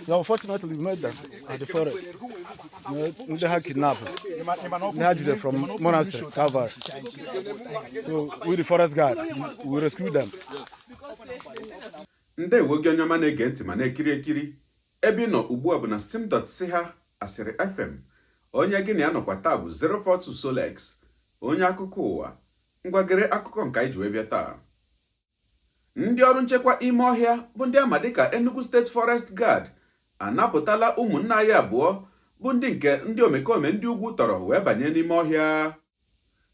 Unfortunately, we met them at the forest. They had kidnapped. They had them from monastery, Calvary. So we, the forest guard, we rescued them. Ndewo gị onye ọma na-ege ntị ma na-ekiri ekiri ebe ị nọ ugbu a bụ na sim.ch asịrị FM. Onye gị na ya nọkwa taa bụ 042 Solex, onye akụkọ ụwa. Ngwagere akụkọ nke anyị ji wee bịa taa. Ndị ọrụ nchekwa ime ọhịa bụ ndị ama dịka Enugu State Forest Guard anapụtala ụmụnna anyị abụọ bụ ndị omekome ndị ugwu tọrọ wee banye n'ime ọhịa.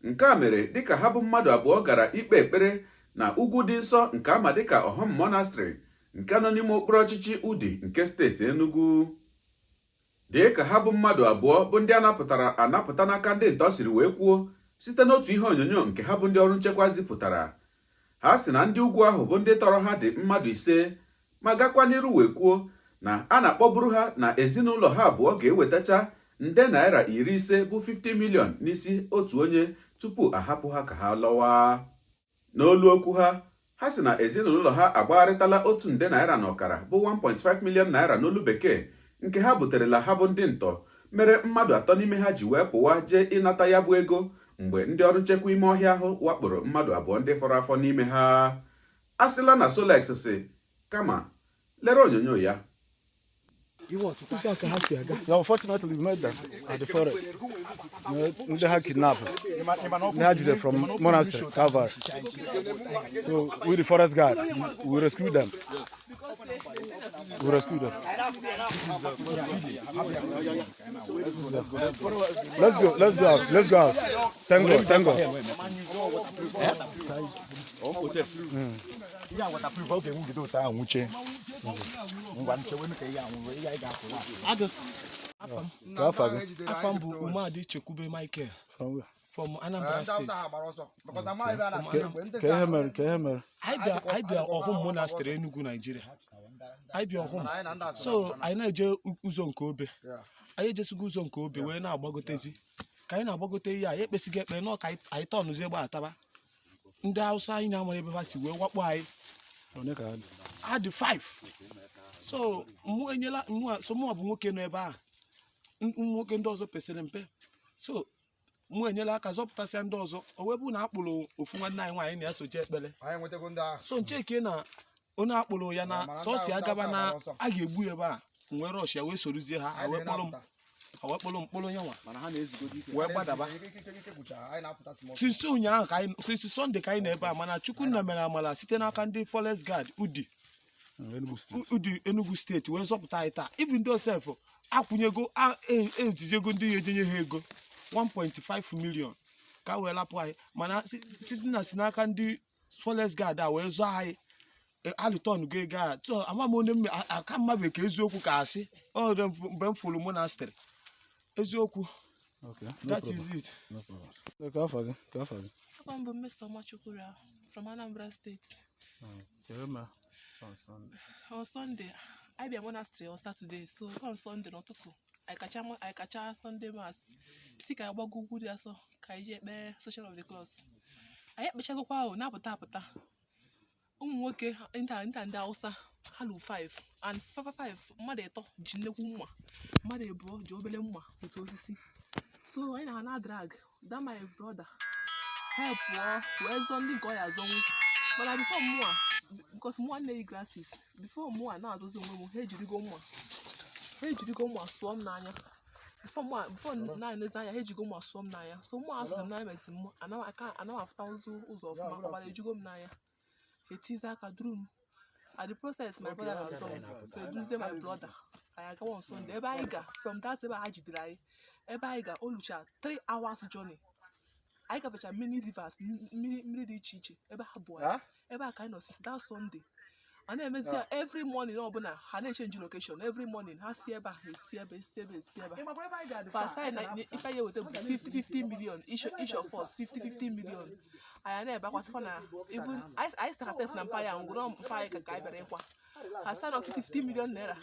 Nke a mere dịka ha bụ mmadụ abụọ gara ikpe ekpere na ugwu dị nsọ nke ama dịka Ọhọm Monastery nke nọ n'ime okpuru ọchịchị Udi nke steeti Enugu. Dịka ha bụ mmadụ abụọ bụ ndị anapụta n'aka ndị ntọ siri wee kwuo site n'otu ihe onyonyo nke ha bụ ndị ọrụ nchekwa zipụtara. Ha sị na ndị ugwu ahụ bụ ndị tọrọ ha dị mmadụ 5 ma gakwa n'iru wee kwuo na a na-akpọburu ha na ezinụlọ ha abụọ ga-ewetacha nde naira 50 bụ 50 million n'isi otu onye tupu ahapụ ha ka ha lọwa. N'olu okwu ha, ha sị na ezinụlọ ha agbagharịtala otu nde naira na ọkara bụ 1.5 million naira n'olu bekee nke ha buterela ha bụ ndị ntọ mere mmadụ 3 n'ime ha ji wee pụwa jee ịnata ya bụ ego mgbe ndị ọrụ nchekwa ime ọhịa ahụ wakporo mmadụ abụọ ndị fọrọ afọ n'ime ha. Asịla na Solex sị kama lere onyonyo ya. Unfortunately, we met them at the forest. They had kidnapped. They had them from monastery, Calvary. So we, the forest guard, we rescued them. We rescued them. Let's go out. Let's go out. Thank God. Afam bụ Umadi Chekwube Michael from Anambra State. I bịa Ọhụm Monastery Enugu, Nigeria. I bịa Ọhụm. So anyị na-eje ụzọ nke obe. Anyị ejesigo ụzọ nke obe wee na-agbagotezi. Ka anyị na-agbagote ihe a, ekpesigo ekpe nọ ka anyị tọnụzie gba ataba. Ndị Hausa anyị na-amara ebe ha si wee wakpo anyị. Ha dị 5. So mụ bụ nwoke nọ ebe a. Nwoke ndị ọzọ pesịrị mpe. So mụ enyela aka zọpụtasịa ndị ọzọ. O wee bụ na akpụrụ ofu nwanne anyị nwaanyị na-esoje ekpere. So ncheke na onye akpụrụ ya na sọsị agaba na a ga-egbu ebe a wee rọshịa wee sorozie ha wee kpụrụ mkpụrụ ya nwa wee gbadaba. Sinsi ụnyaahụ ka anyị sinsi Sọnde ka anyị na ebe a mana Chukwunna mere amala site n'aka ndị Forest Guard Udi Enugu steeti wee zọpụta anyị taa. Even though self akwụnyego ejijego ndị ya ejenye ha ego 1.5 million ka wee lapụ anyị mana site na si n'aka ndị Forest Guard a wee zụọ anyị alịtọn go ego a. So ama m onye aka mmabe ka eziokwu ka asị mgbe m fụrụ monastery eziokwu. That is it. I'm Mr. Machukura from Anambra State. On Sunday, I be a monastery on Saturday, so on Sunday not to. I catch a Sunday mass. Sick I walk good there so I get the social of the class. I have Michael Pow, Napata. Okay, and the Hausa, Hello 5 and 5 Madeto, Jinekuma, Madebo, Jobelema, so I know another drag. That my brother. Help, where's only Goya's own. But I before more. Because more lay grasses before more now as well hey you go more swam naya before 9 days hey you go more swam naya so more as the 9 months and now I know I've thousands of my you go naya it is like a drum at the process my brother and son to my brother I go on Sunday Ebaiga from that Eba dry Ebaiga Olucha 3 hours journey. I got a mini rivers, mini chichi, ever boy, ever kind of that Sunday. And then every morning, I change location. Every morning, I see about his if I hear with 50 million, each of us, 50 million. I never was fun. Even I start myself in Empire and go on fire a guy. I signed up 50 million naira.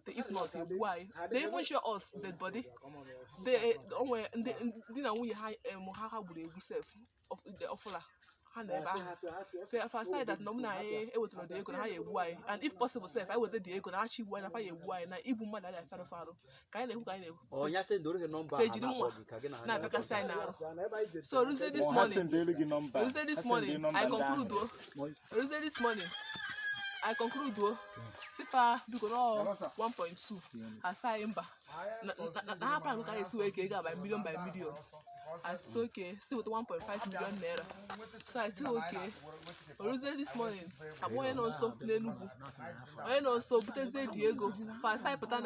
If not, why? They even show us dead body. They didn't know how would they self of the offer. ha na ebe ahụ for aside that na mụ na anyị ewetara dị ego na ha ya egbu anyị and if possible sef anyị weta dị ego na ha chi igbu anyị na fa ya egbu anyị na igbu mmadụ adịghị arụ farụ ka anyị na-ekwu ka anyị na-ekwu ejiri nwa na-abịakasị anyị n'arụ so ruzie this morning I conclude sifa biko no 1.2 asai mba na ha plan ka esi wee ka ego by million I say okay still with 1.5 million naira so I say okay Oruze this morning abonye no so n'Enugu onye no so buteze di ego fa asai pụta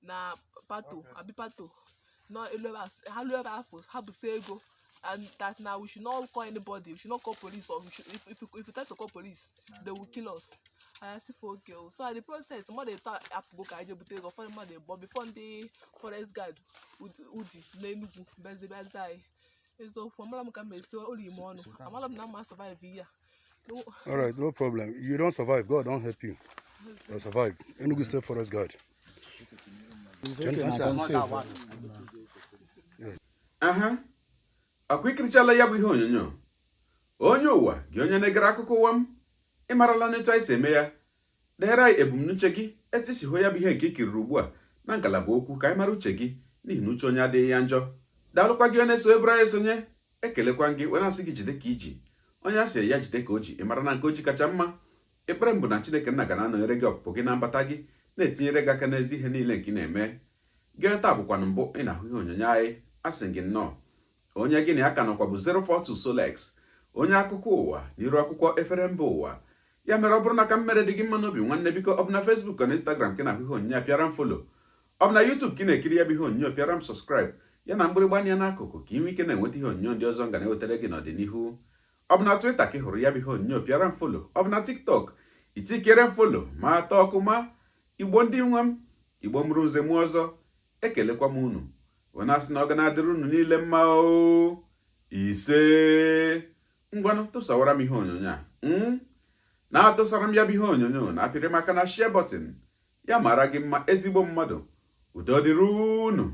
na pato no elevas ha lueba afos ha buse ego and that now we should not call anybody, we should not call police, or we should, if we try to call police, they will kill us. I asked for girls. So at the process, somebody thought I have to go to for the but before the forest guard Udi, Enugu, Bezai. So for Malam can be so only morning. Amalam now survive here. All right, no problem. You don't survive, God don't help you. You'll survive. Enugu State Forest Guard. Akwikirichala ya bụ ihe onyonyo onye ụwa gị onye na-egere akụkọ ụwa m ịmarala n'etu anyị si eme ya dere anyị ebumnuche gị etu isi hụ ya bụ ihe nke ikiriri ugbu a na ngalaba okwu ka anyị mara uche gị n'ihi na uche onye adịghị ya njọ daalụkwa gị onye na-eso ebere anyị esonye ekelekwa gị wee na-asị gị jide ka iji onye a sị ya jide ka o ji ịmara na nke o ji kacha mma ekpere mbụ na Chineke nna ga na-anọnyere gị ọpụpụ gị na mbata gị na-etinyere gị aka n'ezi ihe niile nke ị na-eme gị taa bụkwanụ mbụ ị na-ahụ ihe onyonyo anyị asị gị nnọọ onye gị na ya ka nọkwa bụ 042 Solex onye akụkọ ụwa n'iru akwụkwọ efere mba ụwa ya mere ọ bụrụ na ka m mere dị gị mma n'obi nwanne biko ọ bụ na Facebook na Instagram ka na-ahụ ihe onyonyo pịara m follow ọ bụ na YouTube ka ị na-ekiri ya bụ ihe onyonyo pịara m subscribe ya na mgbịrịgba anya n'akụkụ ka ị nwee ike na-enweta ihe onyonyo ndị ọzọ nga na-ewetara gị n'ọdịnihu ọ bụ na Twitter ka ị hụrụ ya bụ ihe onyonyo pịara m follow ọ bụ na TikTok itikere m follow ma atọ ọkụ ma Igbo ndị nwe m Igbo mụrụ nze mụ ọzọ ekelekwa m unu wena asị na ọ ga na-adịrị unu niile mma o ise ngwanụ tụsawara m ihe onyonyo a na-atụsara m ya bụ ihe onyonyo na apịrị maka na share button ya mara gị mma ezigbo mmadụ udo dịrị unu.